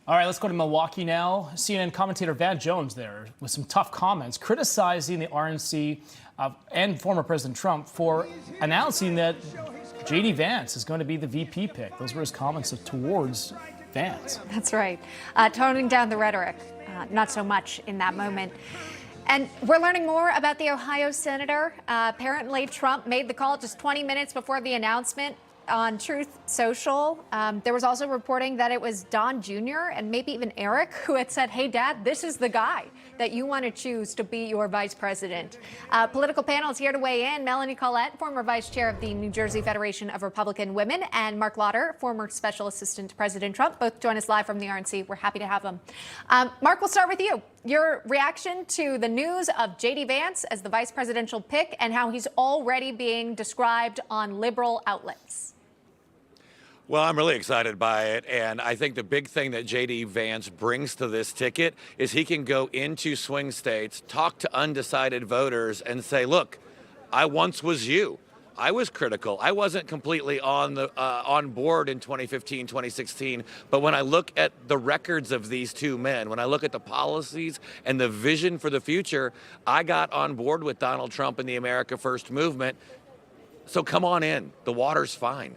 All right, let's go to Milwaukee now. CNN commentator Van Jones there with some tough comments criticizing the RNC and former President Trump for announcing that J.D. Vance is going to be the VP pick. Those were his comments towards Vance. That's right. Toning down the rhetoric, not so much in that moment. And we're learning more about the Ohio senator. Apparently, Trump made the call just 20 minutes before the announcement on Truth Social. There was also reporting that it was Don Jr. and maybe even Eric who had said, hey, Dad, this is the guy that you want to choose to be your vice president. Political panel is here to weigh in. Melanie, Collette, former vice chair of the New Jersey Federation of Republican Women, and Mark Lauder, former special assistant to President Trump, both join us live from the RNC. We're happy to have them. Mark, we'll start with you. Your reaction to the news of J.D. Vance as the vice presidential pick and how he's already being described on liberal outlets. Well, I'm really excited by it, and I think the big thing that J.D. Vance brings to this ticket is he can go into swing states, talk to undecided voters, and say, look, I once was you. I was critical. I wasn't completely on board in 2015, 2016. But when I look at the records of these two men, when I look at the policies and the vision for the future, I got on board with Donald Trump and the America First movement. So come on in. The water's fine.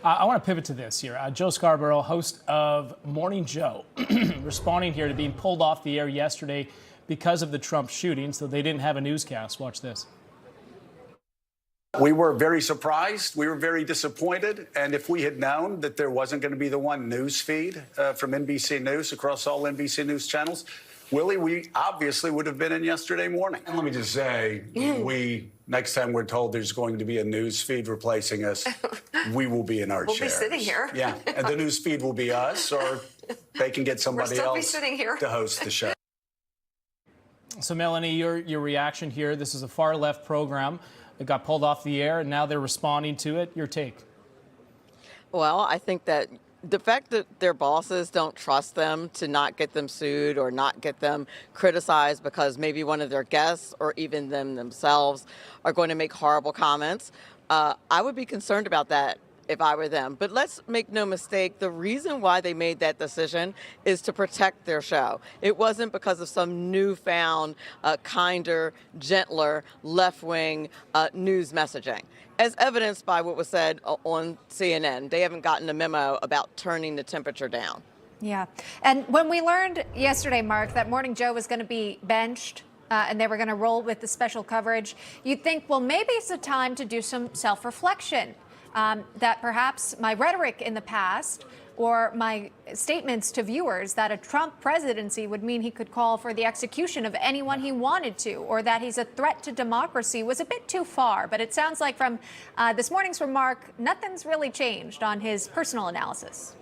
I want to pivot to this here. Joe Scarborough, host of Morning Joe, responding here to being pulled off the air yesterday because of the Trump shooting, so they didn't have a newscast. Watch this. We were very surprised. We were very disappointed. And if we had known that there wasn't going to be the one news feed from NBC News across all NBC News channels, Willie, we obviously would have been in yesterday morning. And let me just say, next time we're told there's going to be a news feed replacing us, we will be in our chairs. We'll be sitting here. Yeah, and the news feed will be us, or they can get somebody else to host the show. So, Melanie, your reaction here, this is a far-left program that got pulled off the air, and now they're responding to it. Your take? Well, I think that the fact that their bosses don't trust them to not get them sued or not get them criticized because maybe one of their guests or even them themselves are going to make horrible comments, I would be concerned about that if I were them. But let's make no mistake, the reason why they made that decision is to protect their show. It wasn't because of some newfound, kinder, gentler, left-wing news messaging, as evidenced by what was said on CNN. They haven't gotten a memo about turning the temperature down. Yeah. And when we learned yesterday, Mark, that Morning Joe was going to be benched and they were going to roll with the special coverage, you'd think, well, maybe it's a time to do some self-reflection. That perhaps my rhetoric in the past or my statements to viewers that a Trump presidency would mean he could call for the execution of anyone he wanted to, or that he's a threat to democracy, was a bit too far. But it sounds like from this morning's remark, nothing's really changed on his personal analysis.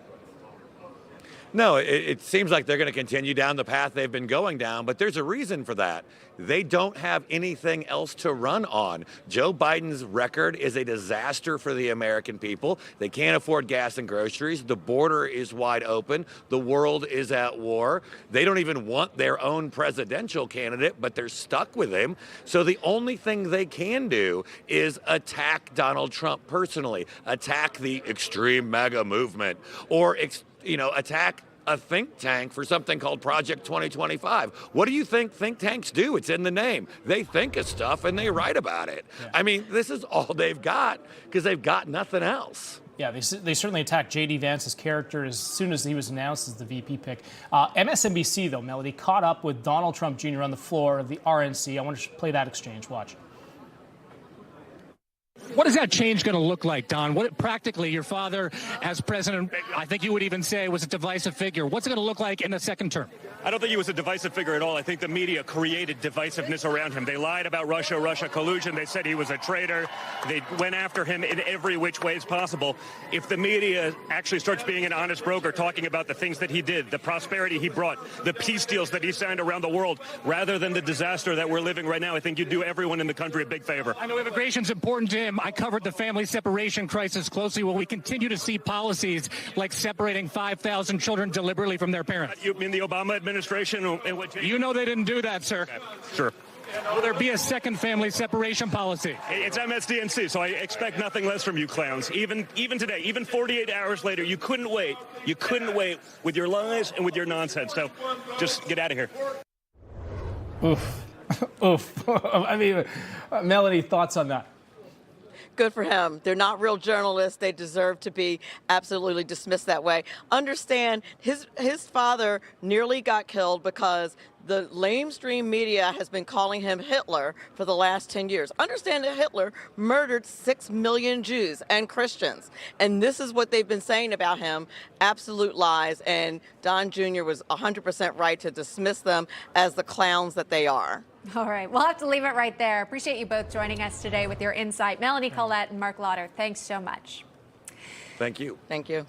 No, it seems like they're going to continue down the path they've been going down, but there's a reason for that. They don't have anything else to run on. Joe Biden's record is a disaster for the American people. They can't afford gas and groceries. The border is wide open. The world is at war. They don't even want their own presidential candidate, but they're stuck with him. So the only thing they can do is attack Donald Trump personally, attack the extreme MAGA movement, or attack a think tank for something called Project 2025. What do you think tanks do? It's in the name. They think of stuff and they write about it. Yeah. I mean, this is all they've got because they've got nothing else. Yeah, they certainly attacked J.D. Vance's character as soon as he was announced as the VP pick. MSNBC, though, Melody, caught up with Donald Trump Jr. on the floor of the RNC. I want to play that exchange. Watch. What is that change going to look like, Don? What practically, your father as president, I think you would even say, was a divisive figure. What's it going to look like in the second term? I don't think he was a divisive figure at all. I think the media created divisiveness around him. They lied about Russia collusion. They said he was a traitor. They went after him in every which way as possible. If the media actually starts being an honest broker, talking about the things that he did, the prosperity he brought, the peace deals that he signed around the world, rather than the disaster that we're living right now, I think you'd do everyone in the country a big favor. I know immigration's important to him. I covered the family separation crisis closely. Will we continue to see policies like separating 5,000 children deliberately from their parents? You mean the Obama administration? You know they didn't do that, sir. Okay. Sure. Will there be a second family separation policy? It's MSDNC, so I expect nothing less from you clowns. Even today, even 48 hours later, you couldn't wait. You couldn't wait with your lies and with your nonsense. So just get out of here. Oof. Oof. I mean, Melanie, thoughts on that? Good for him. They're not real journalists. They deserve to be absolutely dismissed that way. Understand, his father nearly got killed because the lamestream media has been calling him Hitler for the last 10 years. Understand that Hitler murdered 6 million Jews and Christians. And this is what they've been saying about him, absolute lies. And Don Jr. was 100% right to dismiss them as the clowns that they are. All right, we'll have to leave it right there. Appreciate you both joining us today with your insight. Melanie, Collette, and Mark Lauder, thanks so much. Thank you. Thank you.